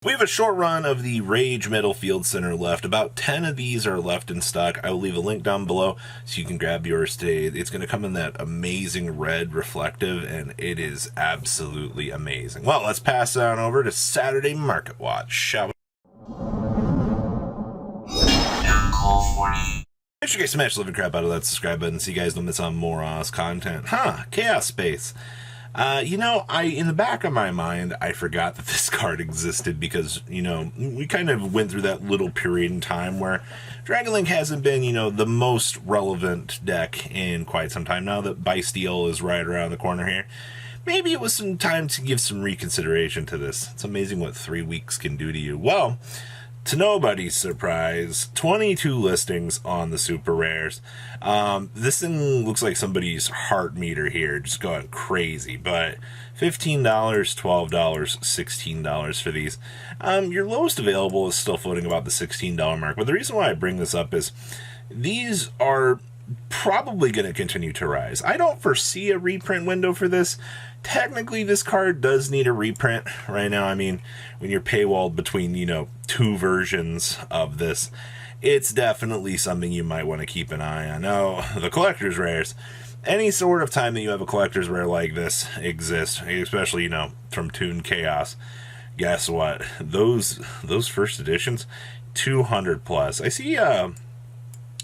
We have a short run of the Rage Metal Field Center left. About 10 of these are left in stock. I will leave a link down below so you can grab yours today. It's going to come in that amazing red reflective, and it is absolutely amazing. Well, let's pass on over to Saturday Market Watch, shall we? Make sure you guys smash the living crap out of that subscribe button so you guys don't miss on more Oz content. Chaos Space. In the back of my mind, I forgot that this card existed because, we kind of went through that little period in time where Dragon Link hasn't been, the most relevant deck in quite some time now that Buyouts is right around the corner here. Maybe it was some time to give some reconsideration to this. It's amazing what 3 weeks can do to you. Well, to nobody's surprise, 22 listings on the super rares. This thing looks like somebody's heart meter here, just going crazy. But $15, $12, $16 for these. Your lowest available is still floating about the $16 mark. But the reason why I bring this up is these are probably going to continue to rise. I don't foresee a reprint window for this. Technically, this card does need a reprint right now. I mean, when you're paywalled between, two versions of this, it's definitely something you might want to keep an eye on. Now, the collector's rares, any sort of time that you have a collector's rare like this exists, especially, from Toon Chaos, guess what? Those first editions, 200 plus. I see,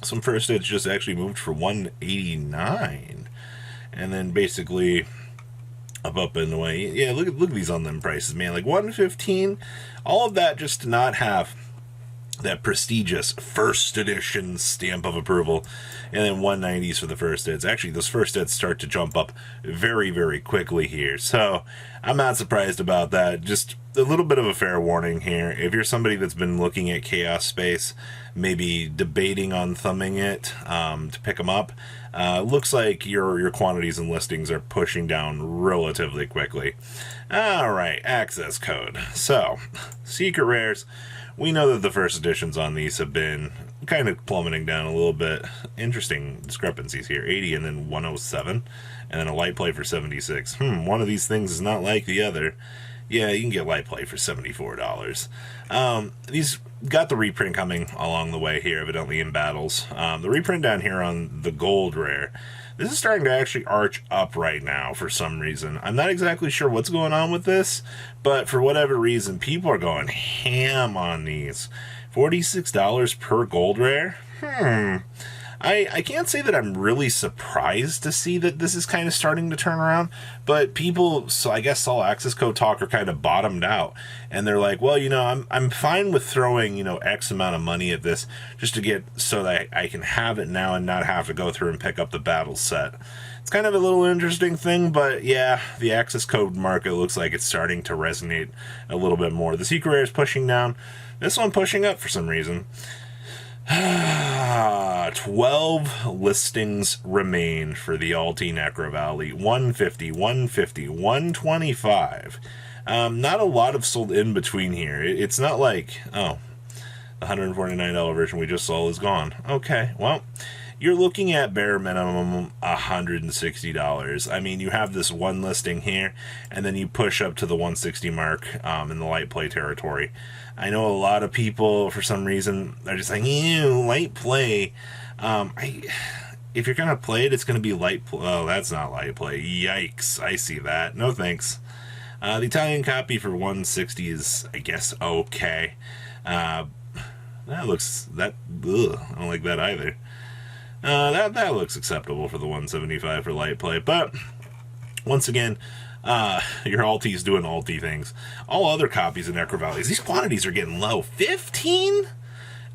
some first hits just actually moved for 189, and then basically up and away. Yeah, look at these on them prices, man. Like 115, all of that just to not have that prestigious first edition stamp of approval, and then 190s for the first hits. Actually, those first hits start to jump up very, very quickly here, so I'm not surprised about that. Just a little bit of a fair warning here. If you're somebody that's been looking at Chaos Space, maybe debating on thumbing it to pick them up, looks like your quantities and listings are pushing down relatively quickly. All right, access code. So, secret rares. We know that the first editions on these have been kind of plummeting down a little bit. Interesting discrepancies here. 80 and then 107, and then a light play for 76. One of these things is not like the other. Yeah, you can get light play for $74. These got the reprint coming along the way here, evidently in battles. The reprint down here on the gold rare, this is starting to actually arch up right now for some reason. I'm not exactly sure what's going on with this, but for whatever reason, people are going ham on these. $46 per gold rare? I can't say that I'm really surprised to see that this is kind of starting to turn around, but people, so I guess all access code talker kind of bottomed out, and they're like, well, I'm fine with throwing, X amount of money at this just to get so that I can have it now and not have to go through and pick up the battle set. It's kind of a little interesting thing, but yeah, the access code market looks like it's starting to resonate a little bit more. The secret rare is pushing down, this one pushing up for some reason. 12 listings remain for the Alti Necro Valley. 150, 150, 125. Not a lot of sold in between here. It's not like, the $149 version we just saw is gone. Okay, well, you're looking at bare minimum $160. I mean, you have this one listing here, and then you push up to the 160 mark in the light play territory. I know a lot of people, for some reason, are just like, ew, light play. If you're going to play it, it's going to be light play. Oh, that's not light play. Yikes. I see that. No thanks. The Italian copy for 160 is, I guess, okay. I don't like that either. That looks acceptable for the 175 for light play, but once again, your Alti's doing Alti things. All other copies of Necro Valleys, these quantities are getting low. 15?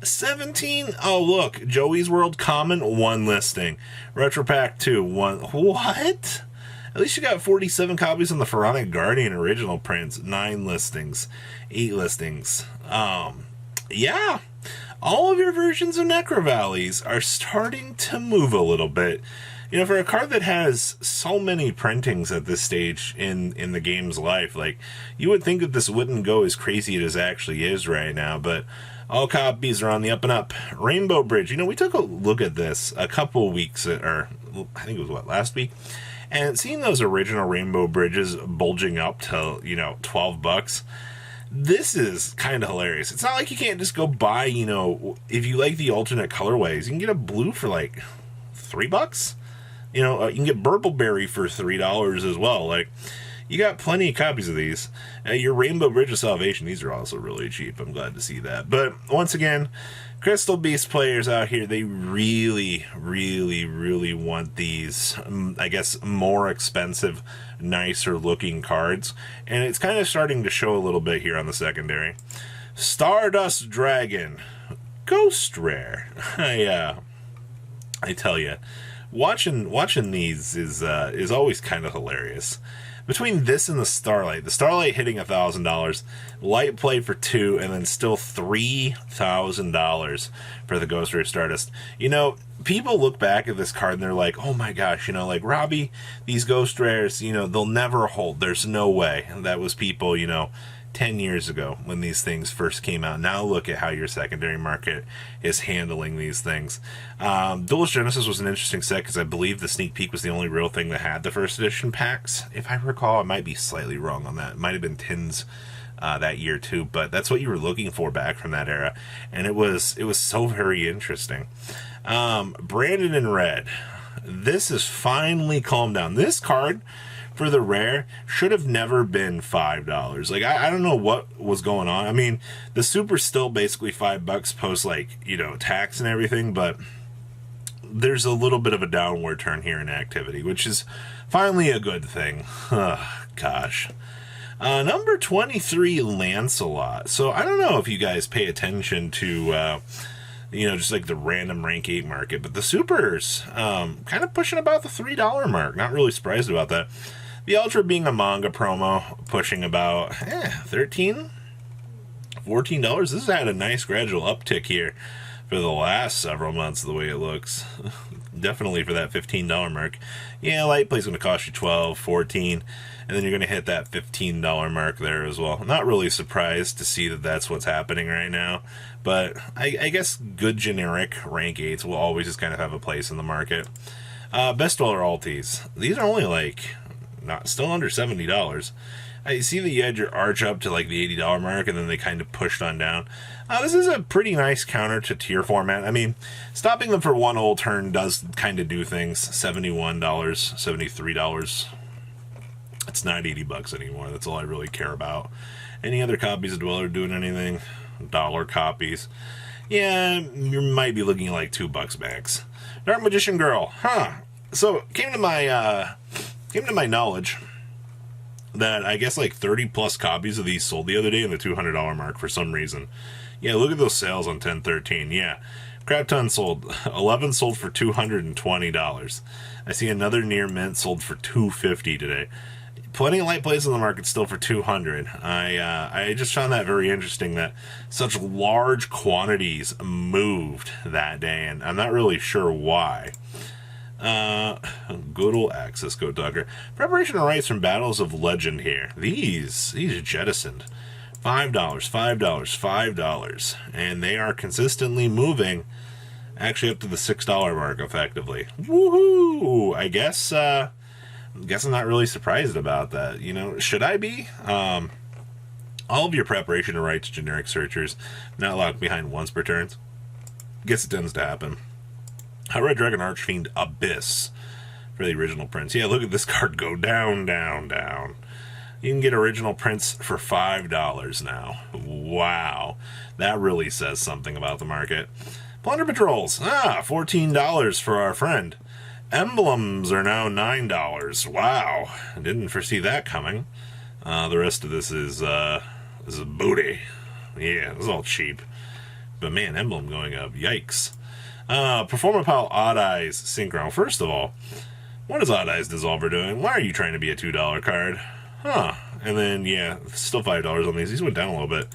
17? Oh, look, Joey's World Common, 1 listing. Retro Pack 2, 1. What? At least you got 47 copies on the Pharaonic Guardian original prints, 9 listings, 8 listings. Yeah. All of your versions of Necro Valleys are starting to move a little bit. For a card that has so many printings at this stage in the game's life, like, you would think that this wouldn't go as crazy as it actually is right now, but all copies are on the up and up. Rainbow Bridge, we took a look at this a couple weeks, or I think it was, last week? And seeing those original Rainbow Bridges bulging up to, $12, This is kind of hilarious. It's not like you can't just go buy, if you like the alternate colorways, you can get a blue for like $3. You can get Burpleberry for $3 as well. Like, you got plenty of copies of these. Your Rainbow Bridge of Salvation, these are also really cheap. I'm glad to see that. But once again, Crystal Beast players out here, they really, really, really want these, I guess, more expensive, nicer looking cards. And it's kind of starting to show a little bit here on the secondary. Stardust Dragon. Ghost Rare. I tell you, watching these is always kind of hilarious. Between this and the Starlight hitting $1,000, Light Play for $2, and then still $3,000 for the Ghost Rare Stardust. People look back at this card and they're like, oh my gosh, like, Robbie, these Ghost Rares, they'll never hold. There's no way. And that was people, 10 years ago when these things first came out. Now look at how your secondary market is handling these things. Duelist Genesis was an interesting set because I believe the sneak peek was the only real thing that had the first edition packs. If I recall, I might be slightly wrong on that. It might have been tins that year too, but that's what you were looking for back from that era, and it was so very interesting. Brandon in red. This has finally calmed down. This card for the rare should have never been $5. Like, I don't know what was going on. I mean, the super's still basically $5 post, like, tax and everything, but there's a little bit of a downward turn here in activity, which is finally a good thing. Gosh. Number 23, Lancelot. So I don't know if you guys pay attention to just like the random rank 8 market, but the supers kind of pushing about the $3 mark. Not really surprised about that. The Ultra being a manga promo, pushing about $13, $14. This has had a nice gradual uptick here for the last several months, the way it looks. Definitely for that $15 mark. Yeah, Light Play's going to cost you $12, $14, and then you're going to hit that $15 mark there as well. I'm not really surprised to see that that's what's happening right now, but I guess good generic rank 8s will always just kind of have a place in the market. Best Dweller Alties. These are only like, still under $70. I see that you had your arch up to like the $80 mark, and then they kind of pushed on down. This is a pretty nice counter to tier format. I mean, stopping them for one old turn does kind of do things. $71, $73. It's not $80 anymore. That's all I really care about. Any other copies of Dweller doing anything? Dollar copies. Yeah, you might be looking at like $2 max. Dark Magician Girl. So, it came to my knowledge that I guess like 30 plus copies of these sold the other day in the $200 mark for some reason. Yeah, look at those sales on 10/13. Yeah, crap ton sold. 11 sold for $220. I see another near mint sold for $250 today. Plenty of Light Plays on the market still for $200. I just found that very interesting that such large quantities moved that day, and I'm not really sure why. Good old Access Code Tucker. Preparation of rights from Battles of Legend here. These are jettisoned. $5, $5, $5. And they are consistently moving actually up to the $6 mark effectively. Woohoo! I guess I'm not really surprised about that. Should I be? All of your preparation of rights generic searchers not locked behind once per turns. Guess it tends to happen. Red Dragon Archfiend Abyss for the original prints. Yeah, look at this card go down, down, down. You can get original prints for $5 now. Wow. That really says something about the market. Plunder Patrols. $14 for our friend. Emblems are now $9. Wow. I didn't foresee that coming. The rest of this is booty. Yeah, this is all cheap. But man, Emblem going up. Yikes. Performance Pile Odd Eyes Synchro. First of all, what is Odd Eyes Dissolver doing? Why are you trying to be a $2 card? And then, yeah, still $5 on these. These went down a little bit.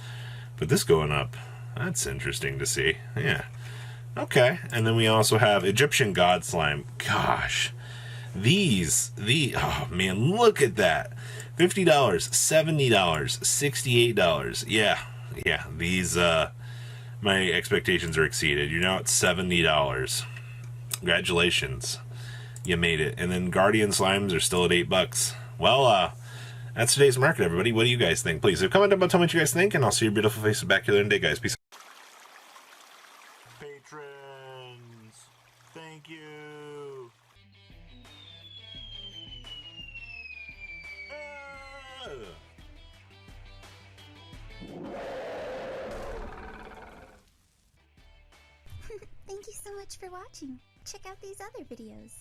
But this going up, that's interesting to see. Yeah. Okay. And then we also have Egyptian God Slime. Gosh. Oh man, look at that. $50, $70, $68. Yeah. These, my expectations are exceeded. You're now at $70. Congratulations. You made it. And then Guardian Slimes are still at $8. Well, That's today's market, everybody. What do you guys think? Please comment down below, tell me what you guys think, and I'll see your beautiful faces back here in a day, guys. Peace. Patrons, thank you. Thank you so much for watching. Check out these other videos.